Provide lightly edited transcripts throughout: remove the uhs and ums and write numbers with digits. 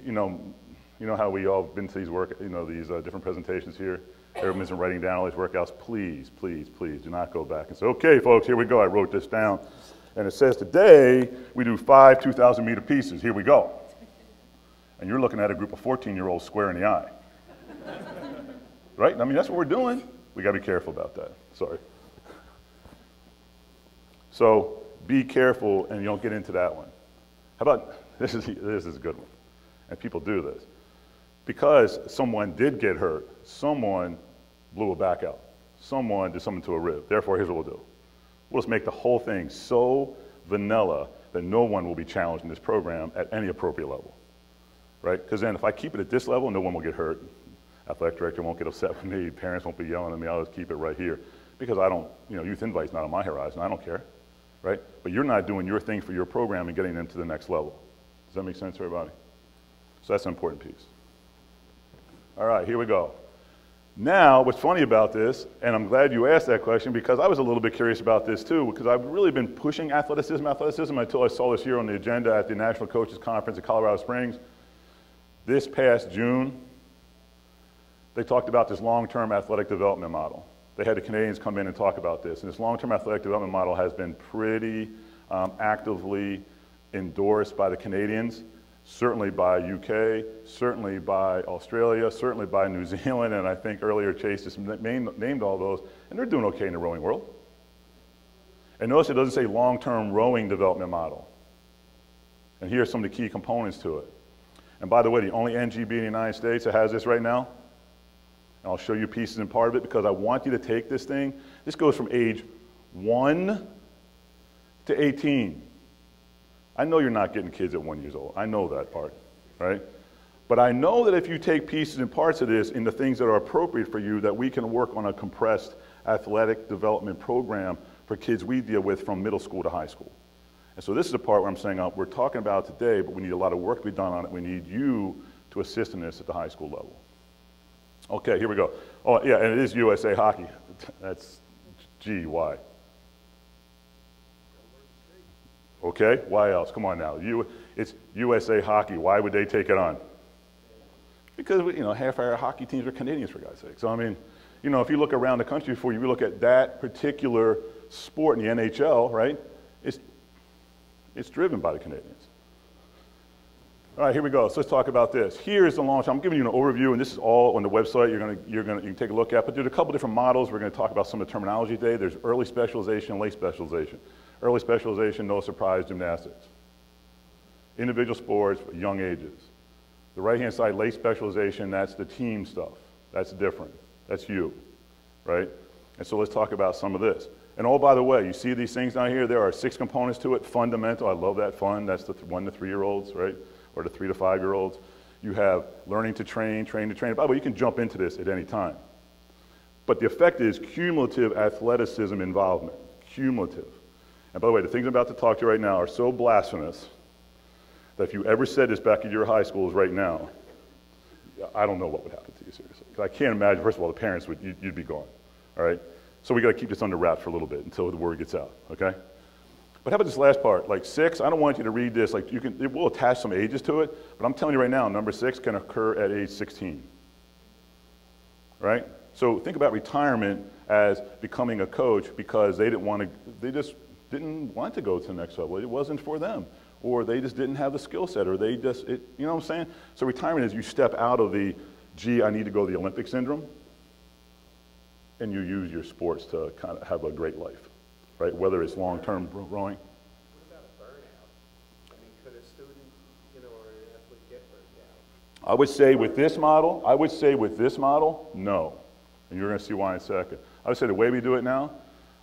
you know how we all been to these these different presentations here. Everyone's been writing down all these workouts. Please, please, please do not go back and say, okay, folks, here we go. I wrote this down. And it says today we do 5 2,000-meter pieces. Here we go. And you're looking at a group of 14-year-olds square in the eye. Right? I mean, that's what we're doing. We got to be careful about that. Sorry. So be careful and you don't get into that one. How about, this is a good one. And people do this. Because someone did get hurt, someone blew a back out. Someone did something to a rib. Therefore, here's what we'll do. We'll just make the whole thing so vanilla that no one will be challenged in this program at any appropriate level. Right? Because then if I keep it at this level, no one will get hurt. Athletic director won't get upset with me. Parents won't be yelling at me. I'll just keep it right here. Because I don't, youth invite's not on my horizon. I don't care. Right? But you're not doing your thing for your program and getting them to the next level. Does that make sense to everybody? So that's an important piece. All right, here we go. Now, what's funny about this, and I'm glad you asked that question because I was a little bit curious about this too, because I've really been pushing athleticism until I saw this here on the agenda at the National Coaches Conference in Colorado Springs. This past June, they talked about this long-term athletic development model. They had the Canadians come in and talk about this, and this long-term athletic development model has been pretty actively endorsed by the Canadians, certainly by UK, certainly by Australia, certainly by New Zealand, and I think earlier Chase just named all those, and they're doing okay in the rowing world. And notice it doesn't say long-term rowing development model. And here are some of the key components to it. And by the way, the only NGB in the United States that has this right now, and I'll show you pieces and part of it because I want you to take this thing. This goes from age 1 to 18. I know you're not getting kids at 1 year old. I know that part, right? But I know that if you take pieces and parts of this into things that are appropriate for you, that we can work on a compressed athletic development program for kids we deal with from middle school to high school. And so this is the part where I'm saying we're talking about today, but we need a lot of work to be done on it. We need you to assist in this at the high school level. Okay, here we go. Oh, yeah, and it is USA Hockey. That's G-Y. Okay, why else? Come on now. It's USA Hockey. Why would they take it on? Because, half our hockey teams are Canadians, for God's sake. So, I mean, if you look around the country before you look at that particular sport in the NHL, right, it's driven by the Canadians. All right, here we go. So let's talk about this. Here's the launch. I'm giving you an overview, and this is all on the website you can take a look at. But there's a couple different models. We're going to talk about some of the terminology today. There's early specialization and late specialization. Early specialization, no surprise, gymnastics. Individual sports, young ages. The right-hand side, late specialization, that's the team stuff. That's different. That's you, right? And so let's talk about some of this. And oh, by the way, you see these things down here? There are 6 components to it. Fundamental, I love that fun. That's the 1 to 3-year-olds, right? Or the 3 to 5-year-olds. You have learning to train, train to train. By the way, you can jump into this at any time. But the effect is cumulative athleticism involvement. Cumulative. And by the way, the things I'm about to talk to you right now are so blasphemous that if you ever said this back at your high schools right now, I don't know what would happen to you, seriously. Because I can't imagine, first of all, the parents, you'd be gone, all right? So we got to keep this under wraps for a little bit until the word gets out, okay? But how about this last part, like 6, I don't want you to read this, like it will attach some ages to it, but I'm telling you right now, number 6 can occur at age 16, right? So think about retirement as becoming a coach because they just didn't want to go to the next level. It wasn't for them. Or they just didn't have the skill set, or you know what I'm saying? So retirement is you step out of the, gee, I need to go to the Olympic syndrome, and you use your sports to kind of have a great life, right? Whether it's long-term rowing. What about a burnout? I mean, could a student, or an athlete get burned out? I would say with this model, no. And you're going to see why in a second. I would say the way we do it now,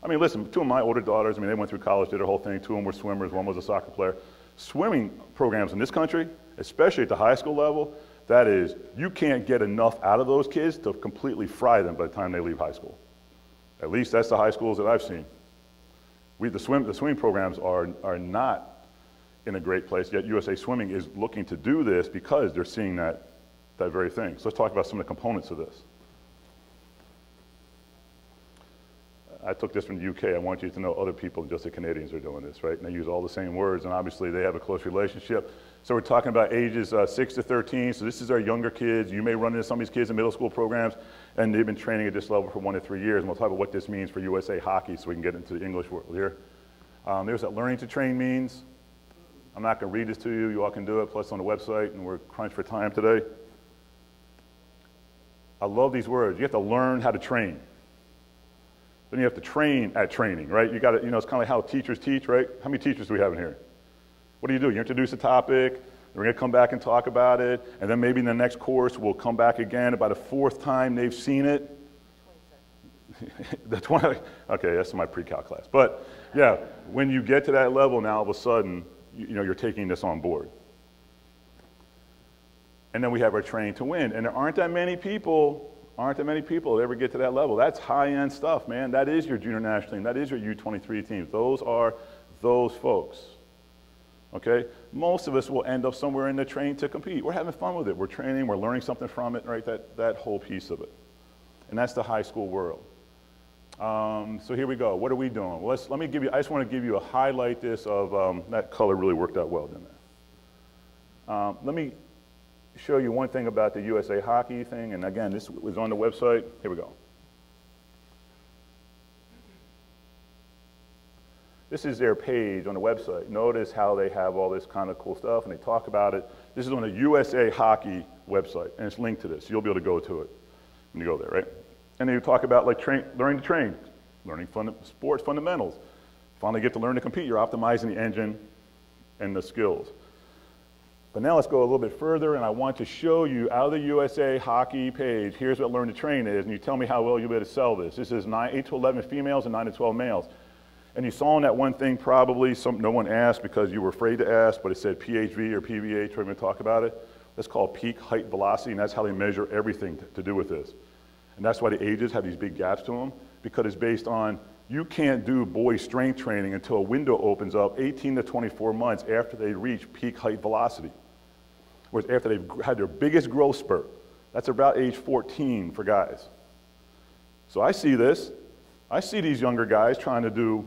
I mean, listen, 2 of my older daughters, they went through college, did their whole thing. 2 of them were swimmers, 1 was a soccer player. Swimming programs in this country, especially at the high school level, that is, you can't get enough out of those kids to completely fry them by the time they leave high school. At least that's the high schools that I've seen. The swimming programs are not in a great place, yet USA Swimming is looking to do this because they're seeing that very thing. So let's talk about some of the components of this. I took this from the UK. I want you to know other people, just the Canadians, are doing this, right? And they use all the same words, and obviously they have a close relationship. So we're talking about ages 6 to 13. So this is our younger kids. You may run into some of these kids in middle school programs, and they've been training at this level for 1 to 3 years. And we'll talk about what this means for USA hockey so we can get into the English world here. There's what learning to train means. I'm not going to read this to you. You all can do it, plus on the website, and we're crunched for time today. I love these words. You have to learn how to train. Then you have to train at training, right? You got to, it's kind of like how teachers teach, right? How many teachers do we have in here? What do? You introduce a topic, we're going to come back and talk about it, and then maybe in the next course we'll come back again about a 4th time they've seen it. That's one. Okay, that's my pre-calc class. But yeah, when you get to that level now, all of a sudden, you're taking this on board. And then we have our train to win, and there aren't that many people that ever get to that level. That's high-end stuff, man. That is your junior national team. That is your U23 teams. Those are those folks. Okay? Most of us will end up somewhere in the train to compete. We're having fun with it. We're training. We're learning something from it, right? That whole piece of it. And that's the high school world. So here we go. What are we doing? Well, let me give you, I just want to give you a highlight this of, that color really worked out well, didn't it? Let me show you one thing about the USA hockey thing. And again, this was on the website. Here we go. This is their page on the website. Notice how they have all this kind of cool stuff, and they talk about it. This is on the USA Hockey website, and it's linked to this. You'll be able to go to it when you go there, right? And they talk about like learning to train, learning sports fundamentals. Finally get to learn to compete. You're optimizing the engine and the skills. But now let's go a little bit further, and I want to show you out of the USA Hockey page, here's what Learn to Train is, and you tell me how well you'll be able to sell this. This is 8 to 11 females and 9 to 12 males. And you saw in that one thing probably, no one asked because you were afraid to ask, but it said PHV or PVH, we're going to talk about it. That's called peak height velocity, and that's how they measure everything to do with this. And that's why the ages have these big gaps to them, because it's based on, you can't do boy strength training until a window opens up 18 to 24 months after they reach peak height velocity. Whereas after they've had their biggest growth spurt, that's about age 14 for guys. So I see this. I see these younger guys trying to do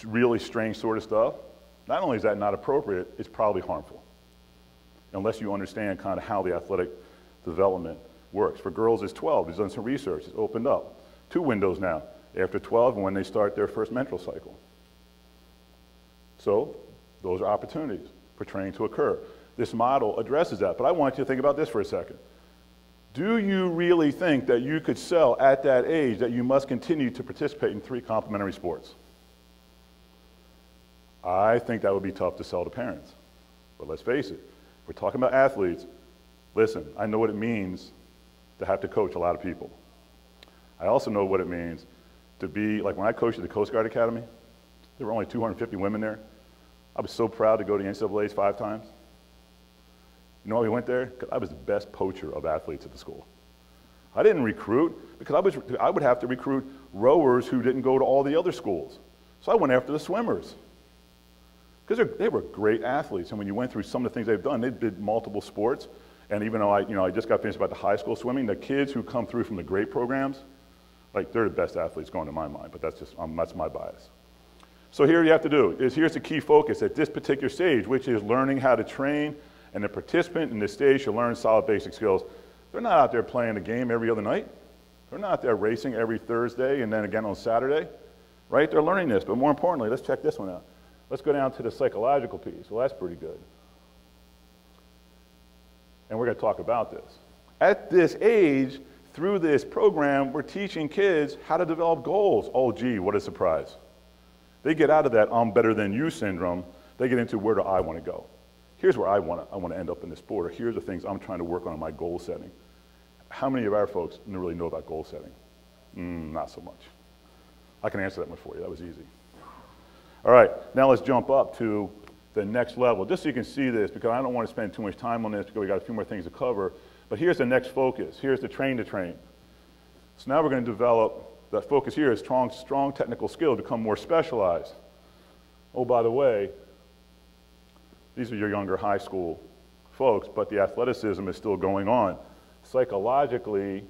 really strange sort of stuff. Not only is that not appropriate, it's probably harmful, unless you understand kind of how the athletic development works. For girls, it's 12. There's done some research. It's opened up 2 windows now, after 12 and when they start their first menstrual cycle. So those are opportunities for training to occur. This model addresses that, but I want you to think about this for a second. Do you really think that you could sell at that age that you must continue to participate in 3 complementary sports? I think that would be tough to sell to parents. But let's face it, we're talking about athletes. Listen, I know what it means to have to coach a lot of people. I also know what it means to be, like when I coached at the Coast Guard Academy, there were only 250 women there. I was so proud to go to the NCAA's 5 times. You know why we went there? Because I was the best poacher of athletes at the school. I didn't recruit because I would have to recruit rowers who didn't go to all the other schools. So I went after the swimmers. Because they were great athletes, and when you went through some of the things they've done, they did multiple sports. And even though I just got finished about the high school swimming, the kids who come through from the great programs, like they're the best athletes going to my mind, but that's just that's my bias. So here you have to do is here's the key focus at this particular stage, which is learning how to train, and the participant in this stage should learn solid basic skills. They're not out there playing a game every other night. They're not out there racing every Thursday and then again on Saturday, right? They're learning this, but more importantly, let's check this one out. Let's go down to the psychological piece. Well, that's pretty good. And we're going to talk about this. At this age, through this program, we're teaching kids how to develop goals. Oh, gee, what a surprise. They get out of that I'm better than you syndrome. They get into where do I want to go. Here's where I want to end up in this sport, or here's the things I'm trying to work on in my goal setting. How many of our folks really know about goal setting? Not so much. I can answer that one for you. That was easy. All right, now let's jump up to the next level, just so you can see this, because I don't want to spend too much time on this because we got a few more things to cover. But here's the next focus. Here's the train to train. So now we're going to develop, that focus here is strong technical skill to become more specialized. Oh, by the way, these are your younger high school folks, but the athleticism is still going on. Psychologically,